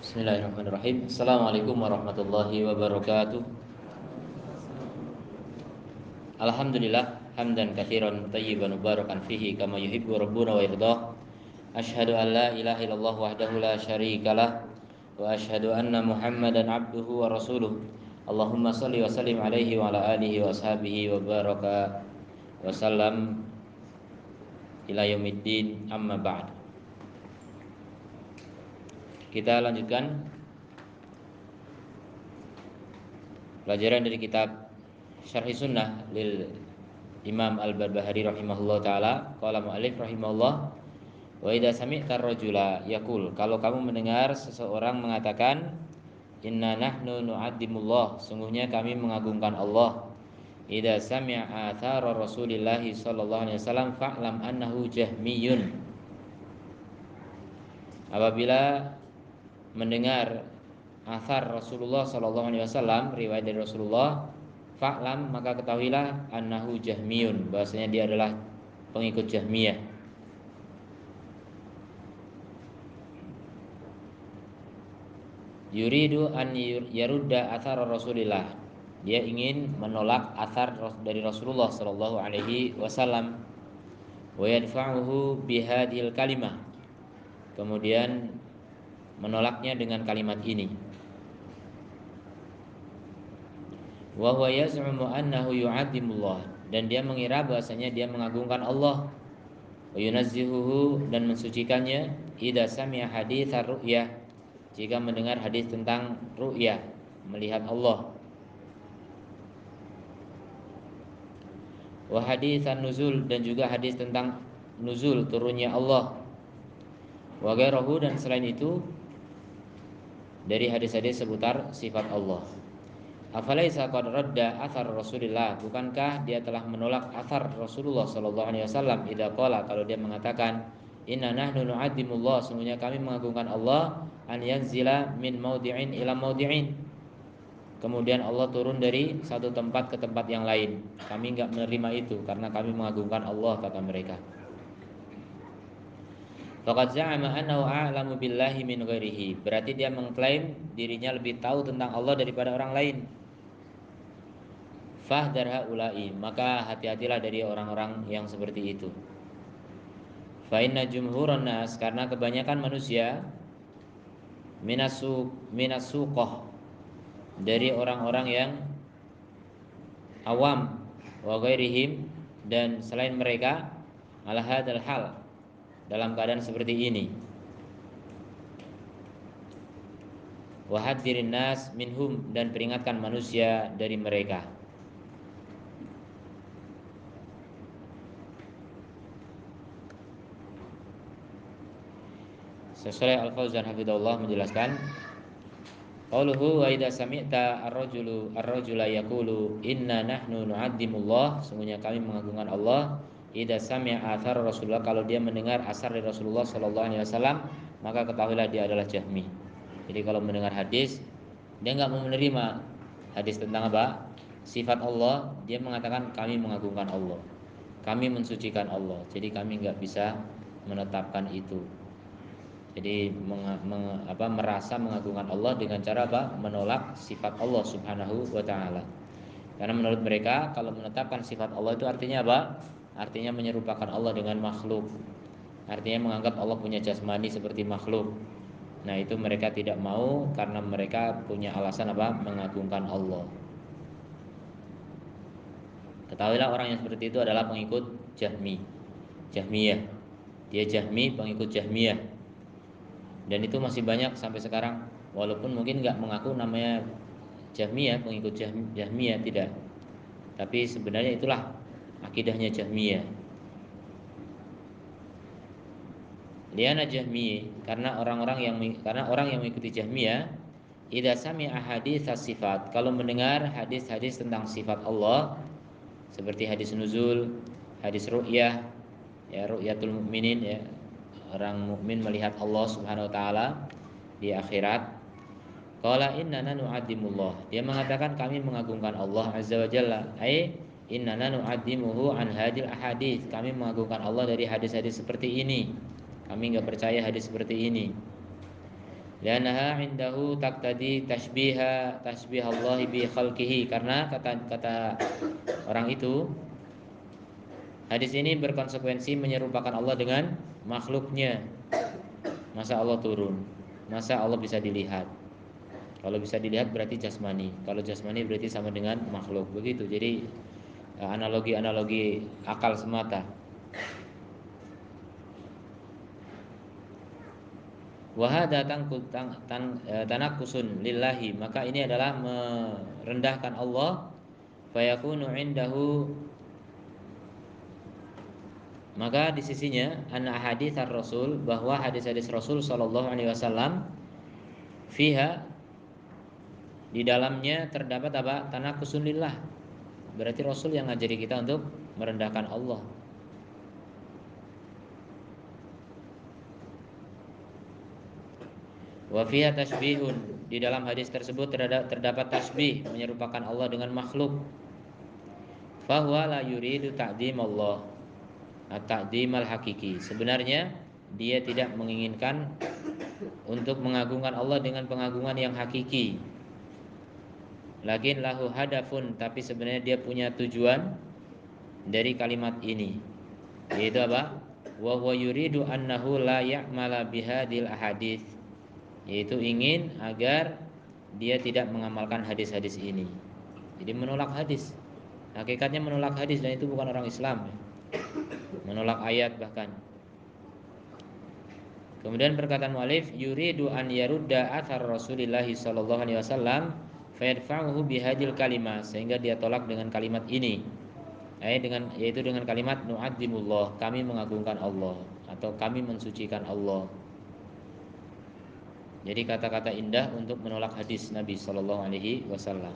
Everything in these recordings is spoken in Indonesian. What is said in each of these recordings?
Bismillahirrahmanirrahim. Assalamualaikum warahmatullahi wabarakatuh. Alhamdulillah hamdan katsiran tayyiban mubarakan fihi kama yuhibbu rabbuna wa yardah. Asyhadu an la ilaha illallah wahdahu la syarikalah wa asyhadu anna Muhammadan abduhu wa rasuluh. Allahumma shalli wa sallim alaihi wa ala alihi wa ashabihi wa baraka wa sallam ila yaumiddin, amma ba'd. Kita lanjutkan pelajaran dari kitab Syarh Sunnah lil Imam Al-Barbahari rahimahullah taala. Qala mu'allif rahimahullah, wa idza sami'ta ar-rajula yaqul, kalau kamu mendengar seseorang mengatakan, inna nahnu nu'addimullah, sungguhnya kami mengagungkan Allah. Idza sami'a athara Rasulillah sallallahu alaihi wasallam fa'lam annahu jahmiyun. Apabila mendengar athar Rasulullah sallallahu alaihi wasallam, riwayat dari Rasulullah, fa'lam, maka ketahuilah, annahu jahmiyun, bahasanya dia adalah pengikut Jahmiyah. Yuridu an yarudda athar Rasulillah, dia ingin menolak athar dari Rasulullah sallallahu alaihi wasallam. Wa yadfa'uhu bihadhil kalimah, kemudian menolaknya dengan kalimat ini. Wa huwa yaz'umu annahu yu'azzimullah, dan dia mengira bahasanya dia mengagungkan Allah. Wa yunazzihuhu, dan mensucikannya. Idza sami'a haditsar ru'yah, jika mendengar hadis tentang ru'yah, melihat Allah. Wa haditsan nuzul, dan juga hadis tentang nuzul, turunnya Allah. Wa ghairahu, dan selain itu dari hadis-hadis seputar sifat Allah. Afalaisa qad radda athar Rasulillah, bukankah dia telah menolak athar Rasulullah sallallahu alaihi wasallam idza qala, kalau dia mengatakan, inna nahnu nu'addimullah, sungguhnya kami mengagungkan Allah, an yanzila min maudi'in ila maudi'in, kemudian Allah turun dari satu tempat ke tempat yang lain. Kami enggak menerima itu karena kami mengagungkan Allah, kata mereka. Faqad za'ama annahu a'lamu billahi min ghairihi, berarti dia mengklaim dirinya lebih tahu tentang Allah daripada orang lain. Fahdar haula'i, maka hati-hatilah dari orang-orang yang seperti itu. Fa inna jumhuran nas, karena kebanyakan manusia, minasuqah, dari orang-orang yang awam, wa ghairihim, dan selain mereka, ala hadzal hal, dalam keadaan seperti ini. Wa hadzirin nas minhum, dan peringatkan manusia dari mereka. Syekh Al-Fauzan hafizahullah menjelaskan, qauluhu wa idza sami'ta ar-rajula yaqulu inna nahnu nu'addimullah, sungguhnya kami mengagungkan Allah. Idza sami'a athar Rasulullah, kalau dia mendengar asar dari Rasulullah sallallahu alaihi wasallam, maka ketahuilah dia adalah Jahmi. Jadi kalau mendengar hadis, dia enggak mau menerima hadis tentang apa? Sifat Allah, dia mengatakan kami mengagungkan Allah, kami mensucikan Allah. Jadi kami enggak bisa menetapkan itu. Jadi merasa mengagungkan Allah dengan cara apa? Menolak sifat Allah subhanahu wa ta'ala. Karena menurut mereka, kalau menetapkan sifat Allah itu artinya apa? Artinya menyerupakan Allah dengan makhluk. Artinya menganggap Allah punya jasmani seperti makhluk. Nah, itu mereka tidak mau karena mereka punya alasan apa? Mengagungkan Allah. Ketahuilah orang yang seperti itu adalah pengikut Jahmiyah. Dia Jahmi, pengikut Jahmiyah. Dan itu masih banyak sampai sekarang, walaupun mungkin nggak mengaku namanya Jahmiyah, pengikut Jahmiyah, tidak. Tapi sebenarnya itulah akidahnya Jahmiyah. Liana Jahmi, karena orang yang mengikuti Jahmiyah, idza sami'a hadits sifat, kalau mendengar hadis-hadis tentang sifat Allah, seperti hadis nuzul, hadis ru'yah, ya ru'yatul mukminin, ya orang mukmin melihat Allah Subhanahu wa taala di akhirat. Qala innana nu'addimullah, dia mengatakan kami mengagungkan Allah azza wa jalla, ai innana nu'addimuhu an hadil ahadits, kami mengagungkan Allah dari hadis-hadis seperti ini. Kami enggak percaya hadis seperti ini. Lianaha indahu taqtadi tashbih Allah bi khalqihi, karena kata orang itu, hadis ini berkonsekuensi menyerupakan Allah dengan makhluknya. Masa Allah turun? Masa Allah bisa dilihat? Kalau bisa dilihat berarti jasmani. Kalau jasmani berarti sama dengan makhluk. Begitu. Jadi analogi-analogi akal semata. Wahada tanakusun lillahi, maka ini adalah merendahkan Allah. Fayakunu indahu, maka di sisinya anna hadits Rasul, bahwa hadis-hadis Rasul sallallahu alaihi wasallam, fiha, di dalamnya terdapat apa? Tanakusun lillah. Berarti Rasul yang ngajari kita untuk merendahkan Allah. Wa fiha tasbihun, di dalam hadis tersebut terdapat tasbih, menyerupakan Allah dengan makhluk. Fahuwa la yuridu ta'dim Allah, at-ta'dim al-hakiki. Sebenarnya dia tidak menginginkan untuk mengagungkan Allah dengan pengagungan yang hakiki. Lakin lahu hadafun, tapi sebenarnya dia punya tujuan dari kalimat ini, yaitu apa? Wa huwa yuridu annahu la ya'mala bihadil ahadits, yaitu ingin agar dia tidak mengamalkan hadis-hadis ini. Jadi menolak hadis. Hakikatnya menolak hadis, dan itu bukan orang Islam. Menolak ayat bahkan. Kemudian perkataan mu'alif, yuridu an yarudda athar Rasulillah sallallahu alaihi wasallam fayadfa'uhu bihadil kalimah, sehingga dia tolak dengan kalimat ini. Yaitu dengan kalimat nu'adzimullah, kami mengagungkan Allah, atau kami mensucikan Allah. Jadi kata-kata indah untuk menolak hadis Nabi sallallahu alaihi wasallam.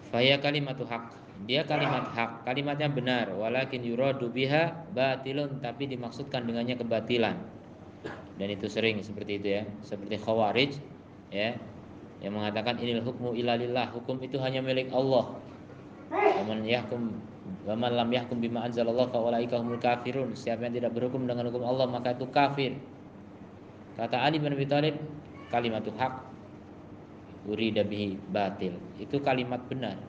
Faya kalimatu haq, dia kalimat hak, kalimatnya benar. Walakin yuradu biha batilun, tapi dimaksudkan dengannya kebatilan. Dan itu sering seperti itu ya, seperti khawarij ya, yang mengatakan inil hukmu illa lillah, hukum itu hanya milik Allah. Waman yahkum waman lam yahkum bima anzalallah fa ulaika humul kafirun, siapa yang tidak berhukum dengan hukum Allah maka itu kafir. Kata Ali bin Abi Thalib, kalimatu haq urida bihi batil, itu kalimat benar.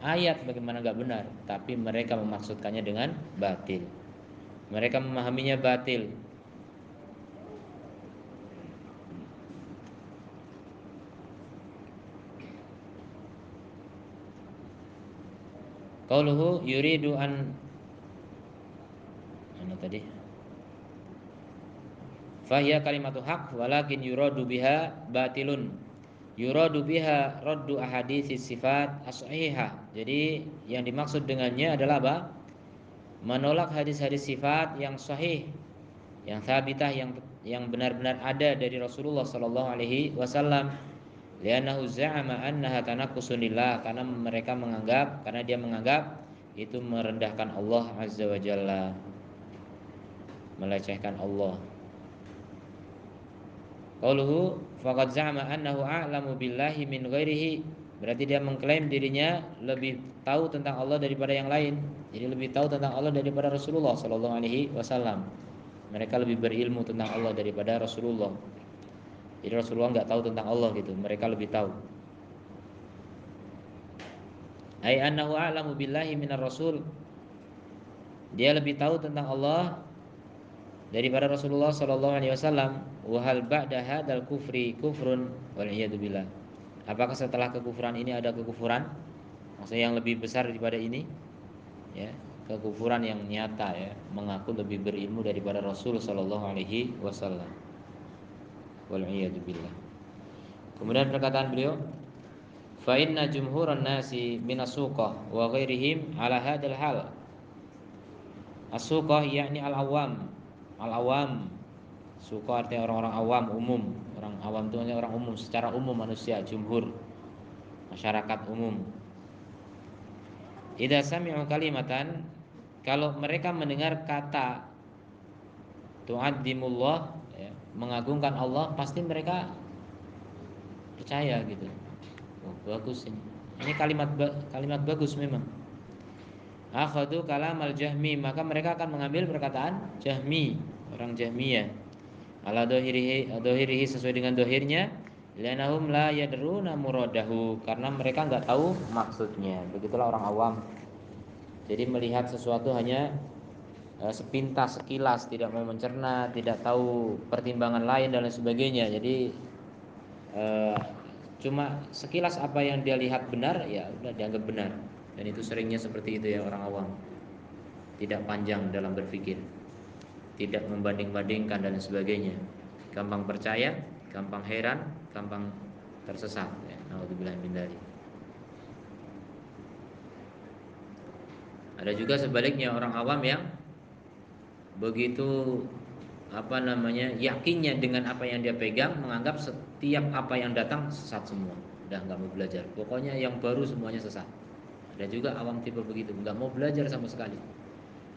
Ayat bagaimana enggak benar, tapi mereka memaksudkannya dengan batil. Mereka memahaminya batil. Qauluhu yuridu an, mana tadi? Fahiya kalimatu haq walakin yuradu biha batilun. Yuradu biha raddu ahaditsis sifat as-sahihah. Jadi yang dimaksud dengannya adalah apa? Menolak hadis-hadis sifat yang sahih, yang thabitah, yang benar-benar ada dari Rasulullah sallallahu alaihi wasallam. Li'annahu za'ama annaha tanaqqusun lillah, karena dia menganggap itu merendahkan Allah azza wa jalla, melecehkan Allah. Qauluhu faqad za'ama annahu a'lamu billahi min ghairihi, berarti dia mengklaim dirinya lebih tahu tentang Allah daripada yang lain. Jadi lebih tahu tentang Allah daripada Rasulullah sallallahu alaihi wasallam. Mereka lebih berilmu tentang Allah daripada Rasulullah. Jadi Rasulullah enggak tahu tentang Allah gitu, mereka lebih tahu. Ai annahu a'lamu billahi minar rasul, dia lebih tahu tentang Allah daripada Rasulullah sallallahu alaihi wasallam. Wa hal ba'da hadzal kufri kufrun wal iyad billah. Apakah setelah kekufuran ini ada kekufuran? Maksudnya yang lebih besar daripada ini? Ya, kekufuran yang nyata ya, mengaku lebih berilmu daripada Rasul sallallahu alaihi wasallam. Wal iyad billah. Kemudian perkataan beliau, fa inna jumhuran nasi minas suqah wa ghairihim ala hadzal hal. As-suqah yakni al-awam. Al-awam, suqah artinya orang-orang awam, umum. Orang awam itu artinya orang umum, secara umum manusia, jumhur, masyarakat umum. Idza sami'u kalimatan, kalau mereka mendengar kata tu'addimullah ya, mengagungkan Allah, pasti mereka percaya gitu. Oh, bagus ini. Ini kalimat bagus memang. Akhadu kalam al-Jahmi, maka mereka akan mengambil perkataan Jahmi, orang Jahmiyah. ala dohirihi sesuai dengan dohirnya, lianahum la yadruna muradahu, karena mereka nggak tahu maksudnya. Begitulah orang awam. Jadi melihat sesuatu hanya sepintas sekilas, tidak mau mencerna, tidak tahu pertimbangan lain dan lain sebagainya. Jadi eh, cuma sekilas apa yang dia lihat benar, ya udah dianggap benar. Dan itu seringnya seperti itu ya orang awam. Tidak panjang dalam berpikir, tidak membanding-bandingkan dan sebagainya. Gampang percaya, gampang heran, gampang tersesat. Ya, naudzubillah min dzalik. Ada juga sebaliknya orang awam yang begitu yakinnya dengan apa yang dia pegang, menganggap setiap apa yang datang sesat semua, udah nggak mau belajar, pokoknya yang baru semuanya sesat. Ada juga awam tipe begitu, nggak mau belajar sama sekali.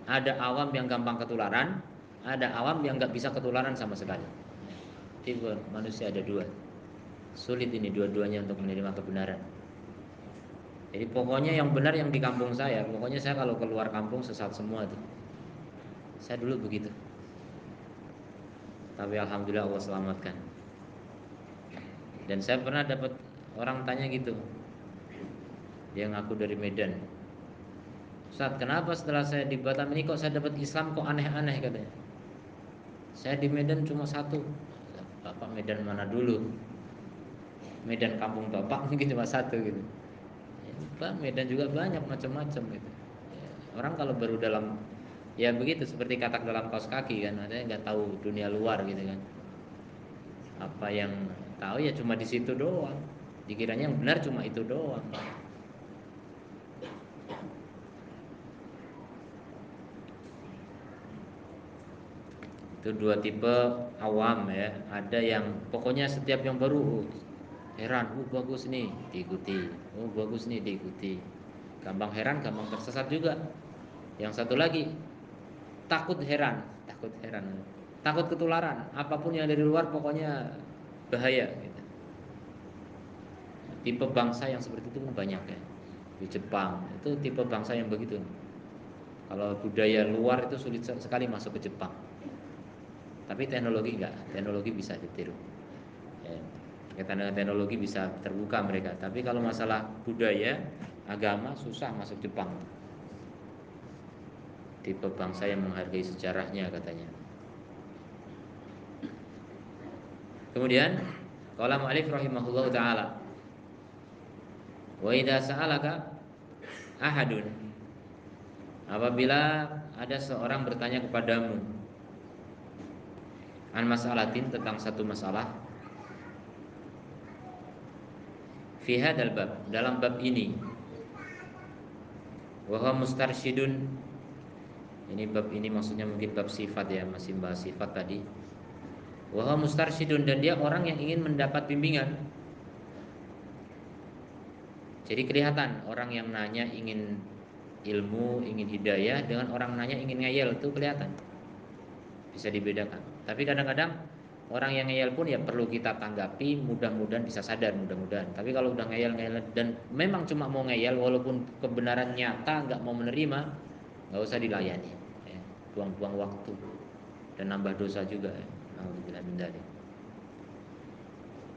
Ada awam yang gampang ketularan, ada awam yang nggak bisa ketularan sama sekali. Tipe manusia ada dua, sulit ini dua-duanya untuk menerima kebenaran. Jadi pokoknya yang benar yang di kampung saya, pokoknya saya kalau keluar kampung sesat semua tuh. Saya dulu begitu, tapi alhamdulillah Allah selamatkan. Dan saya pernah dapat orang tanya gitu, dia ngaku dari Medan. Ustaz, kenapa setelah saya di Batam ini kok saya dapat Islam kok aneh-aneh katanya. Saya di Medan cuma satu. Bapak Medan mana dulu? Medan kampung Bapak mungkin cuma satu gitu. Ya, Pak, Medan juga banyak macam-macam gitu. Ya, orang kalau baru dalam, ya begitu seperti katak dalam kaos kaki kan, ada yang nggak tahu dunia luar gitu kan. Apa yang tahu ya cuma di situ doang. Dikiranya yang benar cuma itu doang. Itu dua tipe awam ya. Ada yang pokoknya setiap yang baru heran, bagus nih diikuti, bagus nih diikuti. Gampang heran, gampang tersesat juga. Yang satu lagi takut heran, takut ketularan. Apapun yang dari luar pokoknya bahaya. Gitu. Tipe bangsa yang seperti itu pun banyak ya. Di Jepang itu tipe bangsa yang begitu. Kalau budaya luar itu sulit sekali masuk ke Jepang. Tapi teknologi enggak, teknologi bisa ditiru. Ya. Berkaitan dengan teknologi bisa terbuka mereka. Tapi kalau masalah budaya, agama susah masuk Jepang. Tipe bangsa yang menghargai sejarahnya katanya. Kemudian qala mu'allif rahimahullahu taala, wa idza sa'alaka ahadun, apabila ada seorang bertanya kepadamu an mas'alatin, tentang satu masalah, fi hadzal bab, dalam bab ini, wa huwa mustarsyidun, ini bab ini maksudnya mungkin bab sifat ya, masih bahas sifat tadi. Wa huwa mustarsyidun, dan dia orang yang ingin mendapat bimbingan. Jadi kelihatan orang yang nanya ingin ilmu, ingin hidayah, dengan orang nanya ingin ngeyel, itu kelihatan. Bisa dibedakan. Tapi kadang-kadang orang yang ngeyel pun ya perlu kita tanggapi, mudah-mudahan bisa sadar, mudah-mudahan. Tapi kalau udah ngeyel-ngeyel dan memang cuma mau ngeyel, walaupun kebenaran nyata nggak mau menerima, nggak usah dilayani. Ya, buang-buang waktu dan nambah dosa juga. Ya. Alhamdulillah min dzalik.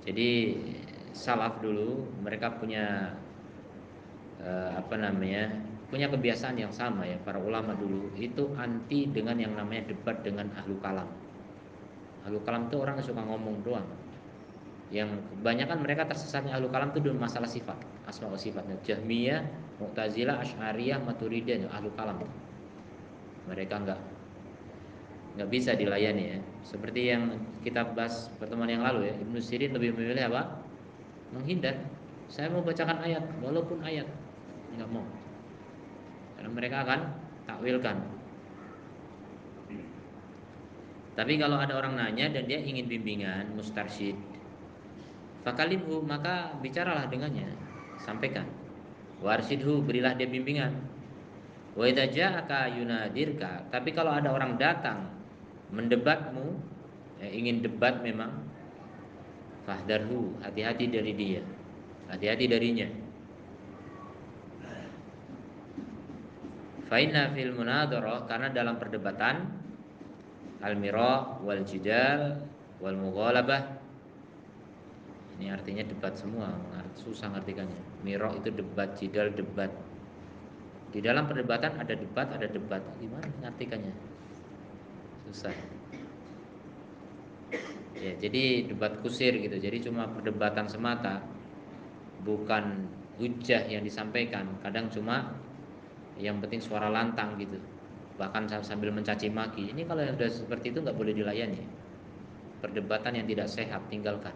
Jadi salaf dulu mereka punya punya kebiasaan yang sama ya. Para ulama dulu itu anti dengan yang namanya debat dengan ahlu kalam. Ahlu kalam itu orang yang suka ngomong doang. Yang kebanyakan mereka tersesatnya ahlu kalam itu dalam masalah sifat, asma wa sifatnya. Jahmiyah, Mu'tazilah, Asy'ariyah, Maturidiyah, ahlu kalam. Mereka nggak bisa dilayani ya. Seperti yang kita bahas pertemuan yang lalu ya, Ibnu Sirin lebih memilih apa? Menghindar. Saya mau bacakan ayat, walaupun ayat nggak mau, karena mereka akan takwilkan. Tapi kalau ada orang nanya dan dia ingin bimbingan, mustarsyid, fakalimhu, maka bicaralah dengannya, sampaikan. Warsidhu, berilah dia bimbingan. Wa idza ja'aka yunadirka, tapi kalau ada orang datang mendebatmu, ya, ingin debat memang, fahdarhu, hati-hati dari dia. Hati-hati darinya. Fa inna fil munadharah, karena dalam perdebatan, al-mira wal jidal, Wal mughalabah ini artinya debat semua, susah ngartikannya. Miro itu debat, jidal debat. Di dalam perdebatan ada debat, ada debat. Gimana ngartikannya? Susah. Ya, jadi debat kusir gitu. Jadi cuma perdebatan semata, bukan hujah yang disampaikan. Kadang cuma yang penting suara lantang gitu. Bahkan sambil mencaci maki. Ini kalau yang sudah seperti itu nggak boleh dilayani. Perdebatan yang tidak sehat tinggalkan.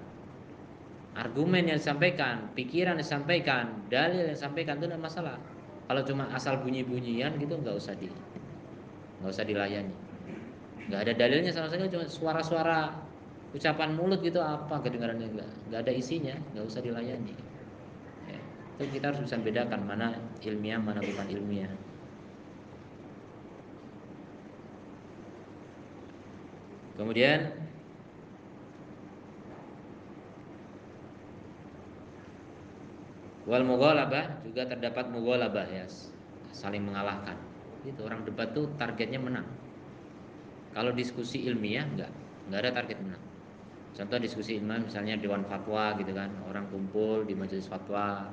Argumen yang disampaikan, pikiran yang disampaikan, dalil yang disampaikan itu tidak masalah. Kalau cuma asal bunyi-bunyian gitu nggak usah dilayani. Nggak ada dalilnya sama sekali, cuma suara-suara ucapan mulut gitu apa kedengarannya nggak ada isinya, nggak usah dilayani. Ya, itu kita harus bisa bedakan mana ilmiah mana bukan ilmiah. Kemudian wal mughalabah juga terdapat mughalabah ya, saling mengalahkan. Itu orang debat tuh targetnya menang. Kalau diskusi ilmiah nggak ada target menang. Contoh diskusi ilmiah misalnya dewan fatwa gitu kan, orang kumpul di majelis fatwa,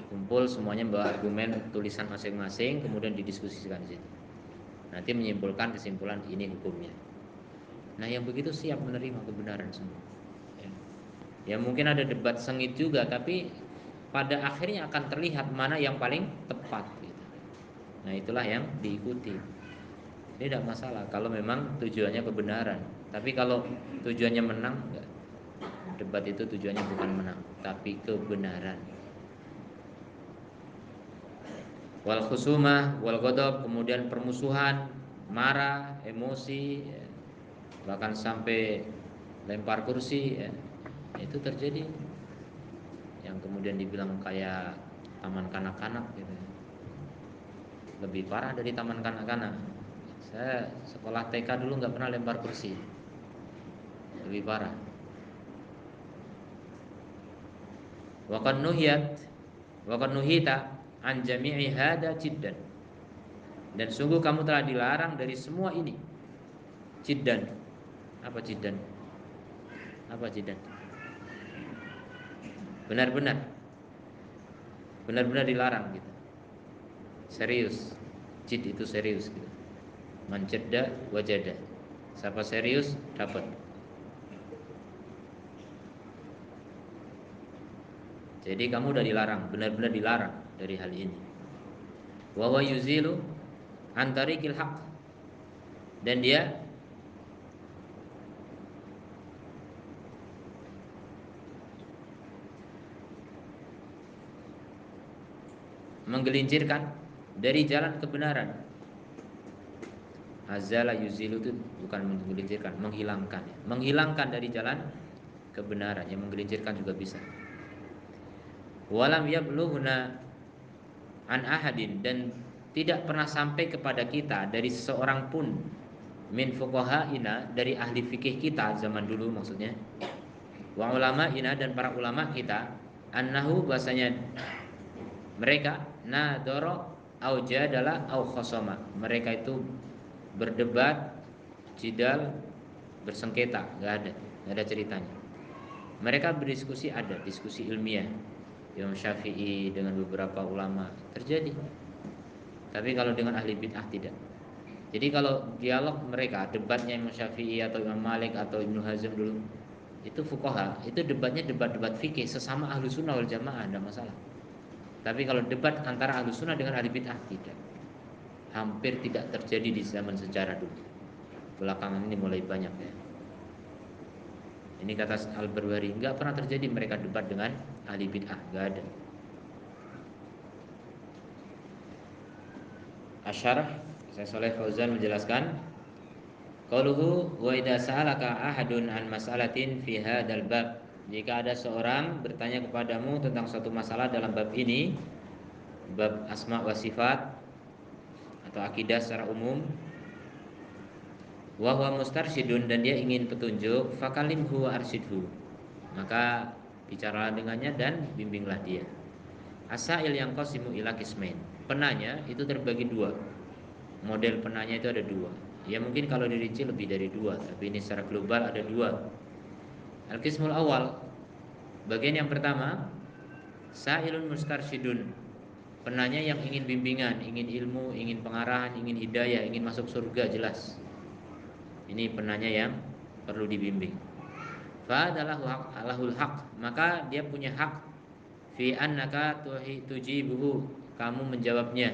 kumpul semuanya bawa argumen tulisan masing-masing, kemudian didiskusikan di situ. Nanti menyimpulkan kesimpulan ini hukumnya. Nah yang begitu siap menerima kebenaran semua. Ya, ya mungkin ada debat sengit juga, tapi pada akhirnya akan terlihat mana yang paling tepat. Gitu. Nah itulah yang diikuti. Ini tidak masalah kalau memang tujuannya kebenaran. Tapi kalau tujuannya menang, enggak. Debat itu tujuannya bukan menang, tapi kebenaran. Wal khusumah, wal ghadab, kemudian permusuhan, marah, emosi, ya. Bahkan sampai lempar kursi, ya. Itu terjadi. Yang kemudian dibilang kayak taman kanak-kanak gitu. Lebih parah dari taman kanak-kanak. Saya sekolah TK dulu nggak pernah lempar kursi, lebih parah. Waqad nuhiyat waqad nuhita an jami'i hada jiddan. Dan sungguh kamu telah dilarang dari semua ini. Jiddan. Apa jiddan? Apa jiddan? Benar-benar, benar-benar dilarang gitu. Serius. Jid itu serius gitu. Man jadda wajada. Siapa serius dapat. Jadi kamu udah dilarang, benar-benar dilarang dari hal ini. Wa wa yuzilu an tariqil haq. Dan dia menggelincirkan dari jalan kebenaran. Azala yuzilu itu bukan menggelincirkan, menghilangkan ya. Menghilangkan dari jalan kebenaran, yang menggelincirkan juga bisa. Walam yablughuna an ahadin, dan tidak pernah sampai kepada kita dari seseorang pun min fuqahaina, dari ahli fikih kita zaman dulu maksudnya, wa ulamaina, dan para ulama kita, annahu, bahasanya mereka nadoro au jadala au khosoma, mereka itu berdebat, jidal, bersengketa, nggak ada ceritanya. Mereka berdiskusi, ada diskusi ilmiah. Imam Syafi'i dengan beberapa ulama terjadi. Tapi kalau dengan ahli bid'ah tidak. Jadi kalau dialog mereka, debatnya Imam Syafi'i atau Imam Malik atau Ibnu Hazm dulu, itu fuqaha, itu debatnya debat-debat fikih sesama ahlu sunnah wal jamaah, tidak masalah. Tapi kalau debat antara ahlu sunnah dengan ahli bid'ah tidak. Hampir tidak terjadi di zaman sejarah dulu. Belakangan ini mulai banyak ya. Ini kata Al-Barwari, nggak pernah terjadi mereka debat dengan ahli bid'ah, nggak ada. Asyarah, saya Saleh Fauzan menjelaskan, qauluhu wa idza sa'alaka ahadun an mas'alatin fi hadzal bab, jika ada seorang bertanya kepadamu tentang suatu masalah dalam bab ini, bab asma wa sifat atau akidah secara umum, wa huwa mustarsyidun, dan dia ingin petunjuk, fakalimhu wa arsyidhu, maka bicaralah dengannya dan bimbinglah dia. Asail yang qasimu ila qismain, penanya itu terbagi dua. Model penanya itu ada dua. Ya mungkin kalau dirinci lebih dari dua, tapi ini secara global ada dua. Al-qismul awal, bagian yang pertama, sa'ilun mustarsyidun, penanya yang ingin bimbingan, ingin ilmu, ingin pengarahan, ingin hidayah, ingin masuk surga jelas. Ini penanya yang perlu dibimbing. Fa adalah lahul haq, maka dia punya hak fi annaka tujibuhu, kamu menjawabnya.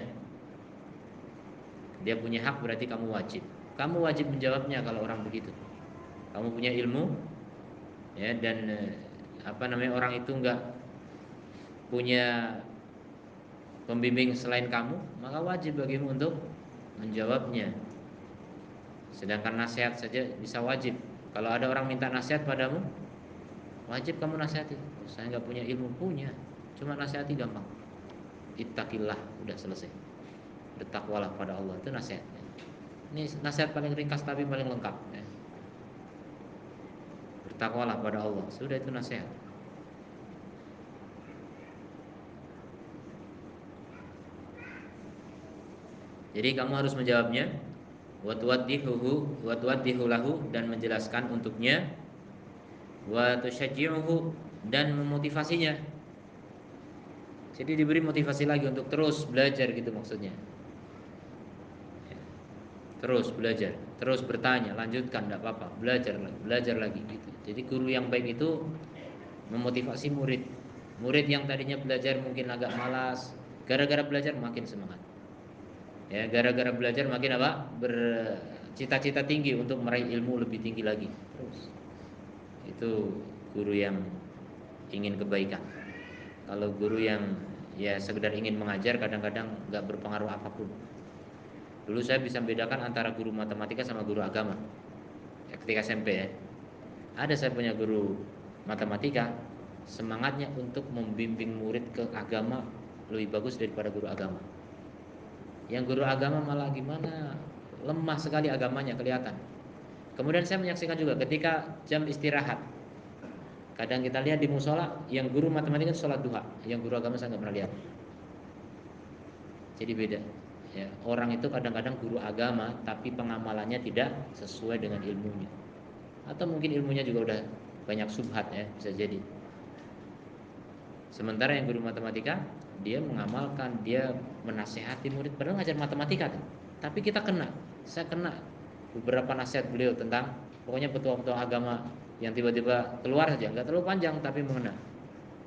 Dia punya hak berarti kamu wajib. Kamu wajib menjawabnya kalau orang begitu. Kamu punya ilmu, ya, dan apa namanya, orang itu enggak punya pembimbing selain kamu, maka wajib bagimu untuk menjawabnya. Sedangkan nasihat saja bisa wajib. Kalau ada orang minta nasihat padamu, wajib kamu nasihati. Oh, saya nggak punya ilmu, punya. Cuma nasihati gampang. Ittaqillah, udah selesai. Bertakwalah pada Allah, itu nasihatnya. Ini nasihat paling ringkas tapi paling lengkap, ya. Bertakwalah pada Allah, sudah, itu nasihat. Jadi kamu harus menjawabnya, wa tuwaddihu lahu, dan menjelaskan untuknya, wa tusyajji'uhu, dan memotivasinya. Jadi diberi motivasi lagi untuk terus belajar gitu maksudnya. Terus belajar, terus bertanya, lanjutkan, tidak apa-apa, belajar lagi gitu. Jadi guru yang baik itu memotivasi murid. Murid yang tadinya belajar mungkin agak malas, gara-gara belajar makin semangat. Ya, gara-gara belajar makin apa? Bercita-cita tinggi untuk meraih ilmu lebih tinggi lagi. Terus itu guru yang ingin kebaikan. Kalau guru yang ya sekedar ingin mengajar, kadang-kadang nggak berpengaruh apapun. Dulu saya bisa membedakan antara guru matematika sama guru agama. Ya, ketika SMP, ya. Ada saya punya guru matematika, semangatnya untuk membimbing murid ke agama lebih bagus daripada guru agama. Yang guru agama malah gimana, lemah sekali agamanya kelihatan. Kemudian saya menyaksikan juga ketika jam istirahat, kadang kita lihat di musola, yang guru matematika sholat duha, yang guru agama saya nggak pernah lihat. Jadi beda. Ya, orang itu kadang-kadang guru agama tapi pengamalannya tidak sesuai dengan ilmunya, atau mungkin ilmunya juga udah banyak subhat, ya, bisa jadi. Sementara yang guru matematika, dia mengamalkan, dia menasehati murid, padahal ngajar matematika kan. Tapi kita kena, saya kena beberapa nasihat beliau tentang pokoknya petua-petua agama yang tiba-tiba keluar saja, nggak terlalu panjang tapi mengena.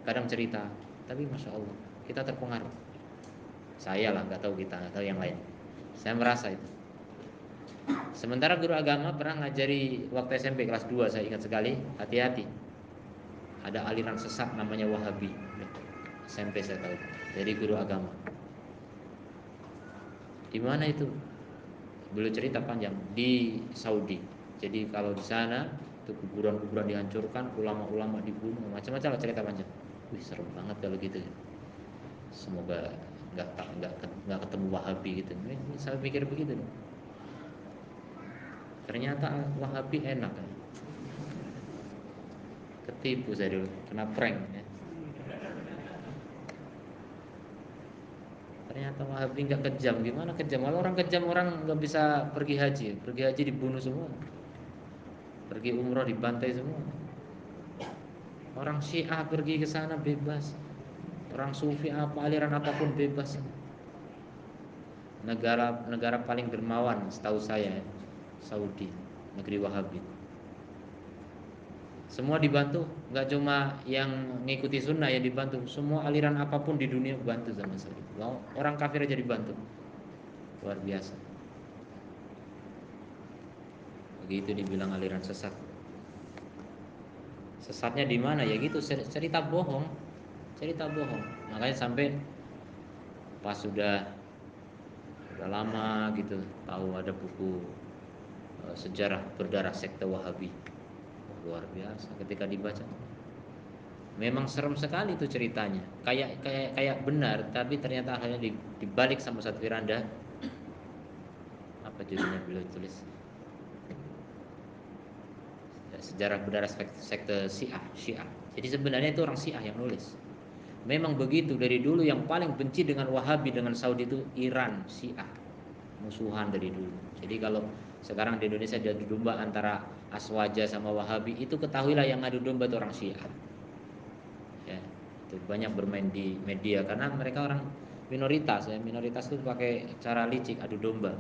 Kadang cerita, tapi masya Allah kita terpengaruh. Saya lah, nggak tahu kita, nggak tahu yang lain. Saya merasa itu. Sementara guru agama pernah ngajari waktu SMP kelas 2, saya ingat sekali, hati-hati. Ada aliran sesat namanya Wahabi. SMP saya tahu. Dari guru agama. Di mana itu? Beliau cerita panjang di Saudi. Jadi kalau di sana itu kuburan-kuburan dihancurkan, ulama-ulama dibunuh, macam-macam lah cerita panjang. Wih, serem banget kalau gitu. Semoga nggak ketemu Wahabi gitu. Ini saya pikir begitu. Ternyata Wahabi enak kan. Ketipu saya dulu, kena prank, ya. Ternyata Wahabi nggak kejam. Gimana kejam? Kalau orang kejam, orang nggak bisa pergi haji. Pergi haji dibunuh semua. Pergi umroh dibantai semua. Orang Syiah pergi ke sana bebas. Orang Sufi apa aliran apapun bebas. Negara paling dermawan setahu saya, Saudi, negeri Wahabi. Semua dibantu, nggak cuma yang ngikuti sunnah yang dibantu, semua aliran apapun di dunia bantu sama Saudi. Orang kafir aja dibantu, luar biasa. Begitu dibilang aliran sesat. Sesatnya di mana? Ya gitu, cerita bohong, cerita bohong. Makanya sampai pas udah lama gitu tahu ada buku sejarah berdarah sekte Wahabi. Luar biasa ketika dibaca. Memang serem sekali itu ceritanya. Kayak benar, tapi ternyata akhirnya dibalik sama satu Firanda. Apa judulnya beliau tulis? Sejarah berdarah sekte Syiah. Jadi sebenarnya itu orang Syiah yang nulis. Memang begitu dari dulu, yang paling benci dengan Wahabi dengan Saudi itu Iran, Syiah. Musuhan dari dulu. Jadi kalau sekarang di Indonesia diadu domba antara Aswaja sama Wahabi, itu ketahuilah yang adu domba itu orang Syiah. Ya, itu banyak bermain di media karena mereka orang minoritas ya. Minoritas itu pakai cara licik adu domba.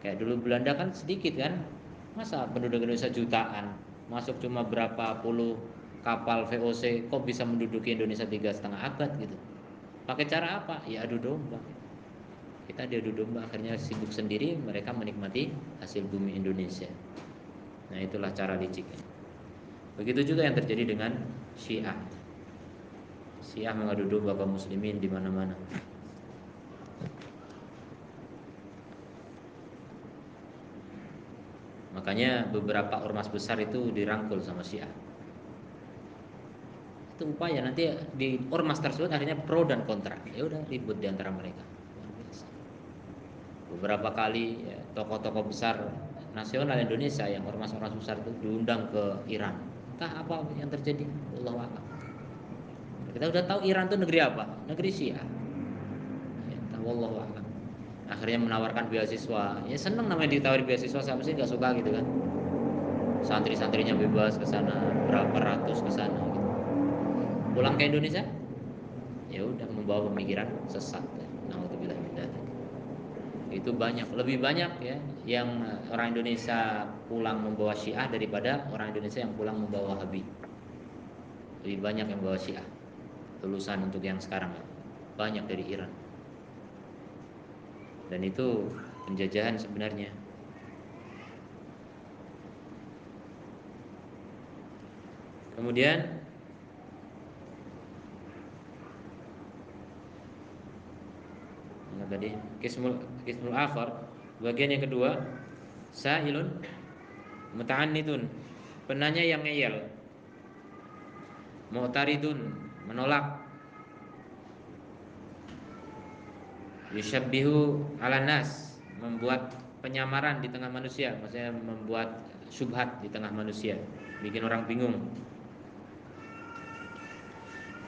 Kayak dulu Belanda kan sedikit kan, masa penduduk Indonesia jutaan, masuk cuma berapa puluh kapal VOC, kok bisa menduduki Indonesia 3,5 abad gitu. Pakai cara apa? Ya adu domba. Kita diadu domba, akhirnya sibuk sendiri, mereka menikmati hasil bumi Indonesia. Nah itulah cara liciknya. Begitu juga yang terjadi dengan Syiah. Syiah mengadu domba kaum muslimin di mana-mana. Makanya beberapa ormas besar itu dirangkul sama Syiah. Itu upaya nanti di ormas tersebut akhirnya pro dan kontra. Ya udah ribut di antara mereka. Luar biasa. Beberapa kali ya, tokoh-tokoh besar nasional Indonesia yang ormas-ormas besar itu diundang ke Iran. Entah apa yang terjadi, wallahu a'lam. Kita udah tahu Iran itu negeri apa? Negeri Syiah. Ya, entah wallahu a'lam. Akhirnya menawarkan beasiswa. Ya seneng namanya ditawari beasiswa, siapa sih nggak suka gitu kan? Santri-santrinya bebas ke sana, berapa ratus ke sana gitu. Pulang ke Indonesia, ya udah membawa pemikiran sesat. Nauzubillah min dzalik. Itu banyak, lebih banyak ya yang orang Indonesia pulang membawa Syiah daripada orang Indonesia yang pulang membawa Wahabi. Lebih banyak yang membawa Syiah. Lulusan untuk yang sekarang ya. Banyak dari Iran. Dan itu penjajahan sebenarnya. Kemudian mana tadi? Kismul akhar, bagian yang kedua, sa'ilun muta'annidun, penanya yang ngeyel, mu'taridun, menolak, yushabbihu ala nas, membuat penyamaran di tengah manusia, maksudnya membuat syubhat di tengah manusia, bikin orang bingung.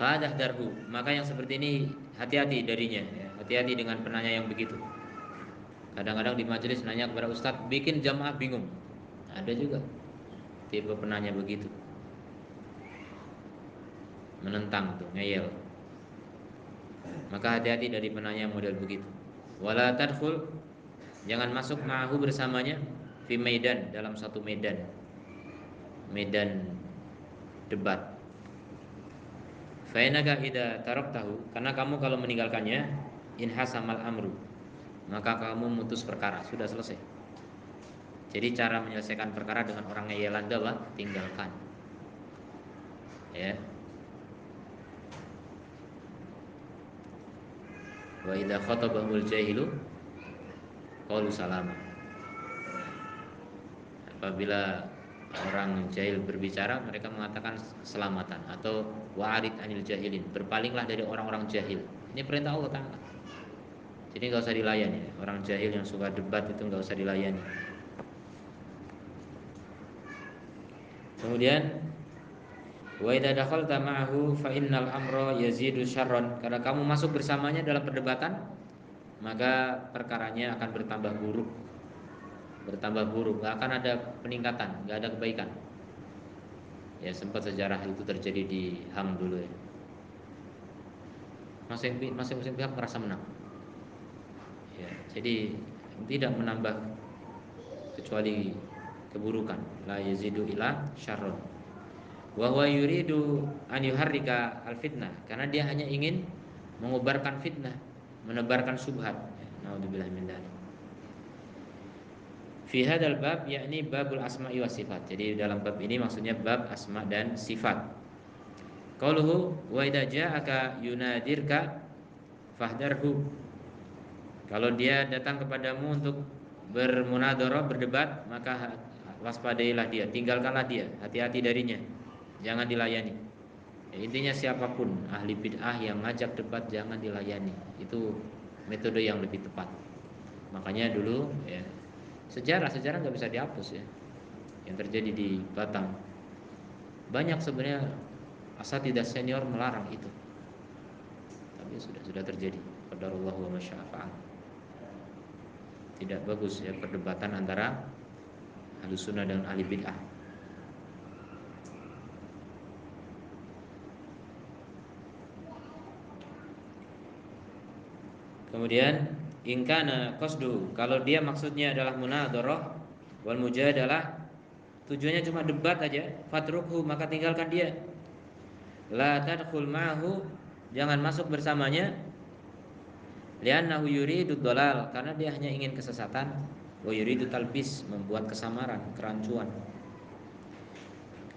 Fadah darhu, maka yang seperti ini hati-hati darinya ya. Hati-hati dengan penanya yang begitu. Kadang-kadang di majelis nanya kepada ustadz, bikin jamaah bingung. Ada juga tipe penanya begitu, menentang tuh, ngeyel. Maka hati-hati dari penanya model begitu. Wala tadkhul, jangan masuk ma'ahu bersamanya fi maidan, dalam satu medan. Medan debat. Fa innaka idza taraktahu, karena kamu kalau meninggalkannya, inhasamal amru, maka kamu mutus perkara, sudah selesai. Jadi cara menyelesaikan perkara dengan orang ngeyelan adalah tinggalkan. Ya. Wa idza khatabahul jahilu qalu salama. Apabila orang jahil berbicara, mereka mengatakan selamatan, atau wa'arid anil jahilin, berpalinglah dari orang-orang jahil. Ini perintah Allah Ta'ala. Jadi nggak usah dilayani. Orang jahil yang suka debat itu nggak usah dilayani. Kemudian wa idza dakhalta ma'ahu fa innal amra yazidu syarran. Kalau kamu masuk bersamanya dalam perdebatan, maka perkaranya akan bertambah buruk. Bertambah buruk, nggak akan ada peningkatan, nggak ada kebaikan. Ya sempat sejarah itu terjadi di HAM dulu ya. Masing-masing pihak merasa menang. Ya, jadi tidak menambah kecuali keburukan. La yazidu ila syarrun. Wa huwa yuridu an yuharrika al fitnah, karena dia hanya ingin mengobarkan fitnah, menebarkan syubhat. Ya, naudzubillah min dzalik. Fi hadzal bab, yakni babul asma'i was sifat. Jadi dalam bab ini maksudnya bab asma dan sifat. Qauluhu wa idza ja'aka yunadirka fahdarhu. Kalau dia datang kepadamu untuk bermunadharah, berdebat, maka waspadailah dia, tinggalkanlah dia, hati-hati darinya. Jangan dilayani. Ya, intinya siapapun ahli bid'ah yang ngajak debat jangan dilayani. Itu metode yang lebih tepat. Makanya dulu ya, sejarah nggak bisa dihapus ya. Yang terjadi di Batam. Banyak sebenarnya asatidzah senior melarang itu. Tapi sudah terjadi. Qadarullah wa masyaa'a fa'al. Tidak bagus ya perdebatan antara Ahlus sunnah dengan ahli bid'ah. Kemudian ingkana qasdu, kalau dia maksudnya adalah munadharah wal mujadalah, tujuannya cuma debat aja, fatrukhu, maka tinggalkan dia. La tadkhul ma'hu, jangan masuk bersamanya. Li'annahu yuridu dhalal, karena dia hanya ingin kesesatan. Wa yuridu talbis, membuat kesamaran, kerancuan.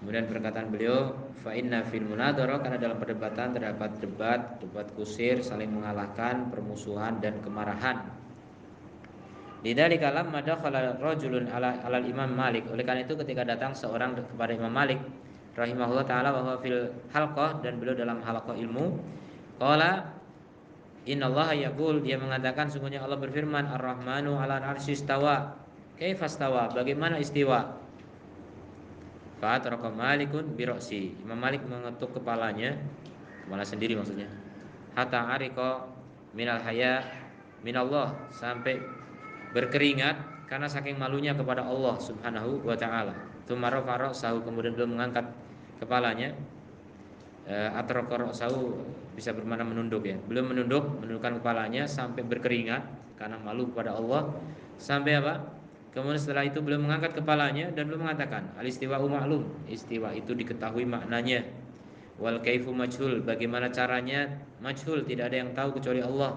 Kemudian perkataan beliau, fa inna fil munadharah, karena dalam perdebatan terdapat debat kusir, saling mengalahkan, permusuhan dan kemarahan. Lidzalika lamma dakhala rajulun ala Imam Malik, oleh karena itu ketika datang seorang kepada Imam Malik rahimahullah taala, bahwa fil halqah, dan beliau dalam halaqah ilmu, qala innallaha yaqul, dia mengatakan sungguhnya Allah berfirman, ar-rahmanu 'ala al-'arsy istawa. Kaifa istawa, bagaimana istiwa? Fa atraqa Malikun bi ra'si, Imam Malik mengetuk kepalanya, kepala sendiri maksudnya, hatta ariqa minal haya minallah, sampai berkeringat karena saking malunya kepada Allah Subhanahu wa taala. Tsumma rafa'a ra'sahu, kemudian beliau mengangkat kepalanya. Atraqa ra'sahu bisa bermakna menunduk ya. Beliau menundukkan kepalanya sampai berkeringat karena malu kepada Allah. Sampai apa? Kemudian setelah itu beliau mengangkat kepalanya dan beliau mengatakan, al-istiwa'u ma'lum, istiwa itu diketahui maknanya. Wal kaifu majhul, bagaimana caranya majhul, tidak ada yang tahu kecuali Allah.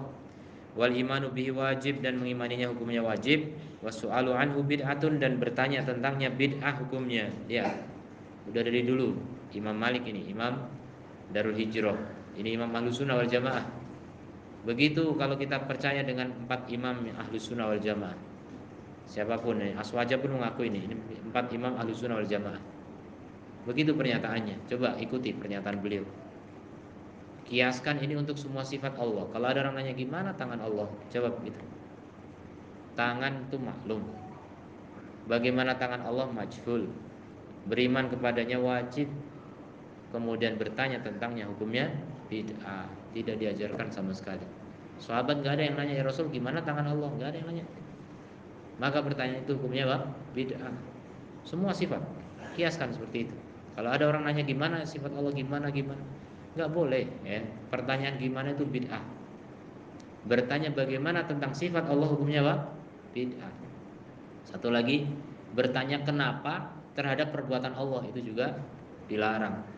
Wal imanu bihi wajib, dan mengimaninya hukumnya wajib. Wasu'alu anhu bid'atun, dan bertanya tentangnya bid'ah hukumnya. Ya, udah dari dulu Imam Malik ini Imam Darul Hijrah, ini Imam Ahlus Sunnah wal Jamaah. Begitu kalau kita percaya dengan 4 imam Ahlus Sunnah wal Jamaah. Siapapun, Aswaja pun mengaku ini 4 imam Ahlus Sunnah wal Jamaah. Begitu pernyataannya. Coba ikuti pernyataan beliau. Kiaskan ini untuk semua sifat Allah. Kalau ada orang nanya gimana tangan Allah, jawab begitu. Tangan itu maklum. Bagaimana tangan Allah majhul. Beriman kepadanya wajib. Kemudian bertanya tentangnya hukumnya bid'ah, tidak diajarkan sama sekali. Sahabat gak ada yang nanya, ya Rasul gimana tangan Allah, gak ada yang nanya. Maka pertanyaan itu hukumnya apa? Bid'ah. Semua sifat kiaskan seperti itu. Kalau ada orang nanya gimana sifat Allah, gimana, nggak boleh ya. Pertanyaan gimana itu bid'ah. Bertanya bagaimana tentang sifat Allah, hukumnya apa? Bid'ah. Satu lagi, bertanya kenapa terhadap perbuatan Allah, itu juga dilarang.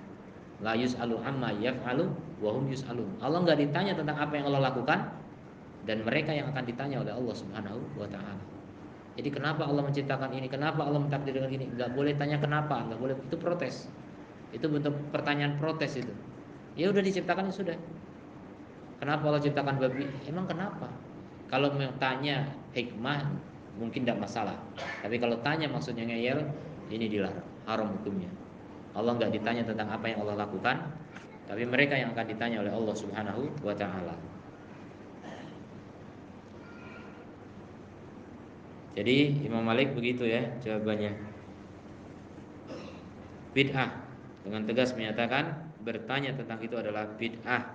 La yus'alu amma yaf'alu wa hum yus'alun. Allah nggak ditanya tentang apa yang Allah lakukan, dan mereka yang akan ditanya oleh Allah Subhanahu wa taala. Jadi kenapa Allah menciptakan ini? Kenapa Allah mentakdirkan ini? Nggak boleh tanya kenapa, nggak boleh, itu protes. Itu bentuk pertanyaan protes itu. Ya udah diciptakan, ya sudah. Kenapa Allah ciptakan babi? Emang kenapa? Kalau mau tanya hikmah mungkin tidak masalah. Tapi kalau tanya maksudnya ngeyel, ini dilarang, haram hukumnya. Allah nggak ditanya tentang apa yang Allah lakukan, tapi mereka yang akan ditanya oleh Allah Subhanahu wa taala. Jadi Imam Malik begitu ya jawabannya. Bid'ah, dengan tegas menyatakan bertanya tentang itu adalah bid'ah.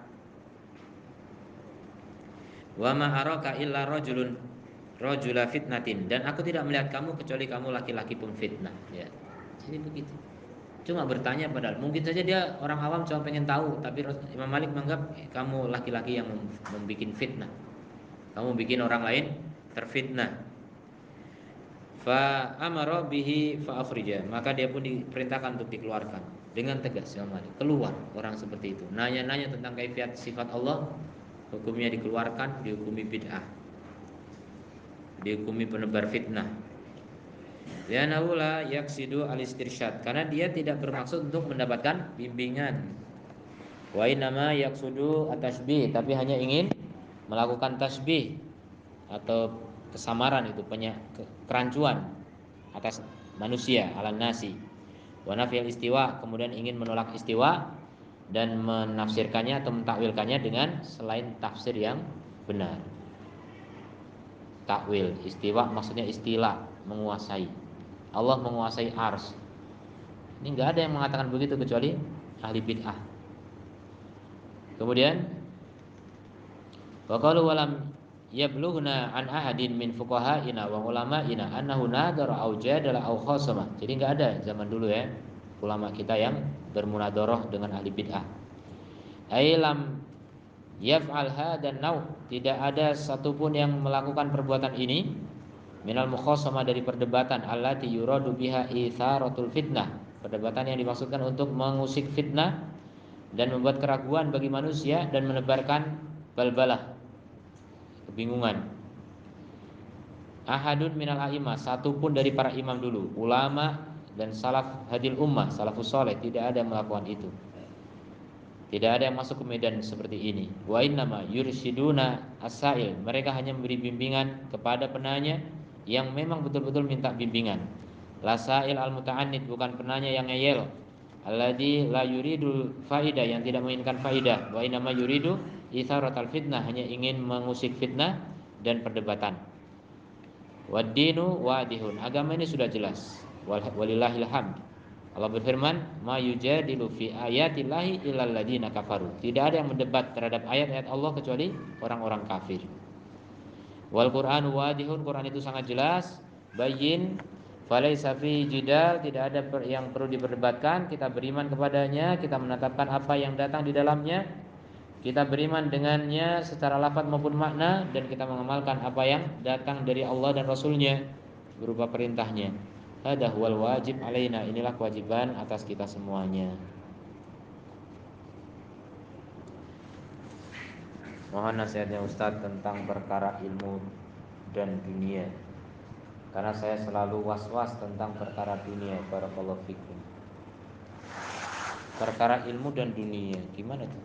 Wa ma araka illa rajula fitnatin, dan aku tidak melihat kamu kecuali kamu laki-laki pemfitnah ya. Jadi begitu. Cuma bertanya, padahal mungkin saja dia orang awam cuma pengen tahu, tapi Imam Malik menganggap kamu laki-laki yang membuat fitnah. Kamu bikin orang lain terfitnah. Fa amara bihi fa akhrija, maka dia pun diperintahkan untuk dikeluarkan dengan tegas. Imam Malik keluar orang seperti itu, nanya-nanya tentang kaifiat sifat Allah, hukumnya dikeluarkan, dihukumi bid'ah, dihukumi penebar fitnah. Ya naula yaksidu al-istirsyad, karena dia tidak bermaksud untuk mendapatkan bimbingan. Wa inama yaksudu at-tasbih, tapi hanya ingin melakukan tasbih atau kesamaran, itu kerancuan atas manusia, alan nasi. Wa nafil istiwa, kemudian ingin menolak istiwa dan menafsirkannya atau mentakwilkannya dengan selain tafsir yang benar. Takwil istiwa maksudnya istilah, menguasai. Allah menguasai ars. Ini nggak ada yang mengatakan begitu kecuali ahli bid'ah. Kemudian wa qalu walam yablughna an ahadin min fuqaha'ina wa ulama'ina annahu nadara au jadala au khasama. Jadi enggak ada zaman dulu ya ulama kita yang bermunadharah dengan ahli bid'ah. Ailam yaf'al hadan nau, tidak ada satupun yang melakukan perbuatan ini minal mukhasama dari perdebatan allati yuradu biha itsaratul fitnah, perdebatan yang dimaksudkan untuk mengusik fitnah dan membuat keraguan bagi manusia dan menebarkan balbalah, kebingungan. Ahadun minal a'imah, satu pun dari para imam dulu, ulama dan salaf hadil ummah, salafus saleh, tidak ada yang melakukan itu. Tidak ada yang masuk ke medan seperti ini. Wa innama yursyiduna as-sa'il, mereka hanya memberi bimbingan kepada penanya yang memang betul-betul minta bimbingan. La sa'il al-muta'annid, bukan penanya yang ngeyel. Alladzi la yuridu faidah, yang tidak menginginkan faidah. Wa innama yuridu itsaratal fitnah, hanya ingin mengusik fitnah dan perdebatan. Wad-dinu wadihun, agama ini sudah jelas. Walillahil hamd. Allah berfirman, "Ma yujadilu fi ayatillahi illal ladzina kafaru." Tidak ada yang mendebat terhadap ayat-ayat Allah kecuali orang-orang kafir. Wal Qur'anu wadihun, Quran itu sangat jelas, bayyin, falaisa fi jidal, tidak ada yang perlu diperdebatkan. Kita beriman kepadanya, kita menetapkan apa yang datang di dalamnya, kita beriman dengannya secara lafaz maupun makna, dan kita mengamalkan apa yang datang dari Allah dan Rasulnya berupa perintahnya. Hada huwal wajib alaina, inilah kewajiban atas kita semuanya. Mohon nasihatnya Ustadz tentang perkara ilmu dan dunia, karena saya selalu was-was tentang perkara dunia. Barakallahu fikum. Perkara ilmu dan dunia, gimana tuh?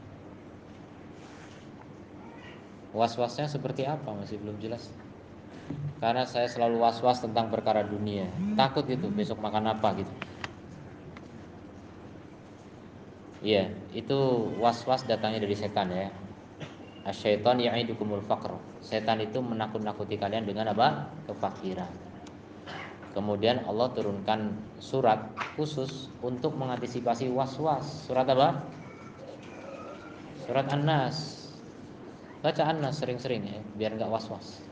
Was-wasnya seperti apa? Masih belum jelas. Karena saya selalu was-was tentang perkara dunia, takut gitu besok makan apa gitu. Iya, itu was-was datangnya dari setan ya. Asyaiton ya'idukumul faqr. Setan itu menakut-nakuti kalian dengan apa? Kefakiran. Kemudian Allah turunkan surat khusus untuk mengantisipasi was-was. Surat apa? Surat An-Nas. Baca An-Nas sering-sering ya, biar enggak was-was.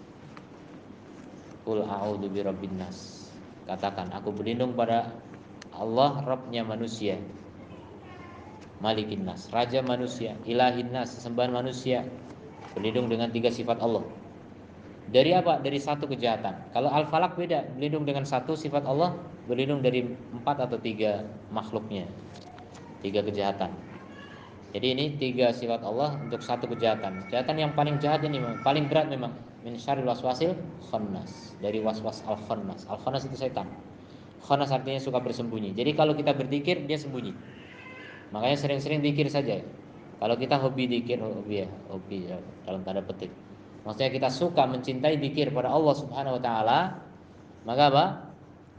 Qul a'udzu birabbin nas. Katakan, aku berlindung pada Allah, Rabbnya manusia, Malikin nas, Raja manusia, Ilahin nas, sesembahan manusia. Berlindung dengan 3 sifat Allah. Dari apa? Dari satu kejahatan. Kalau Al-Falaq beda, berlindung dengan satu sifat Allah, berlindung dari 4 atau 3 makhluknya, 3 kejahatan. Jadi ini 3 sifat Allah untuk satu kejahatan. Kejahatan yang paling jahat ini, paling berat memang, min syarril waswasil khannas, dari waswas al-khannas. Al-khannas itu setan. Khannas artinya suka bersembunyi. Jadi kalau kita berzikir, dia sembunyi. Makanya sering-sering zikir saja. Kalau kita hobi zikir, hobi ya, dalam tanda petik. Maksudnya kita suka mencintai zikir pada Allah Subhanahu wa taala, maka apa?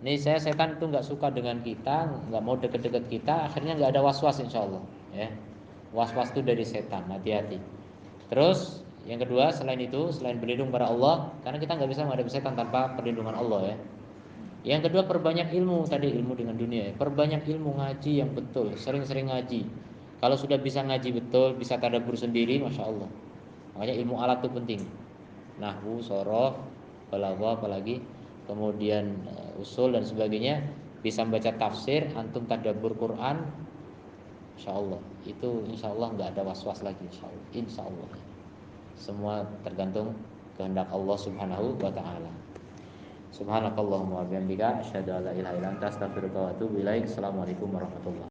Ini setan itu nggak suka dengan kita, nggak mau deket-deket kita, akhirnya nggak ada was-was insyaallah, ya. Was-was itu dari setan, hati-hati. Terus yang kedua, selain itu, selain berlindung pada Allah, karena kita nggak bisa menghadapi setan tanpa perlindungan Allah ya. Yang kedua, perbanyak ilmu, tadi ilmu dengan dunia ya. Perbanyak ilmu, ngaji yang betul, sering-sering ngaji. Kalau sudah bisa ngaji betul, bisa tadabbur sendiri, masya Allah. Makanya ilmu alat itu penting. Nahwu, sorof, balaghah, apalagi kemudian usul dan sebagainya. Bisa membaca tafsir, antum tadabbur Quran, insya Allah. Itu insya Allah nggak ada was-was lagi, insya Allah. Insya Allah. Semua tergantung kehendak Allah Subhanahu wa taala. Subhanakallahumma wa bihamdika asyhadu an la ilaha illa anta astaghfiruka wa atubu ilaik. Assalamualaikum warahmatullahi wabarakatuh.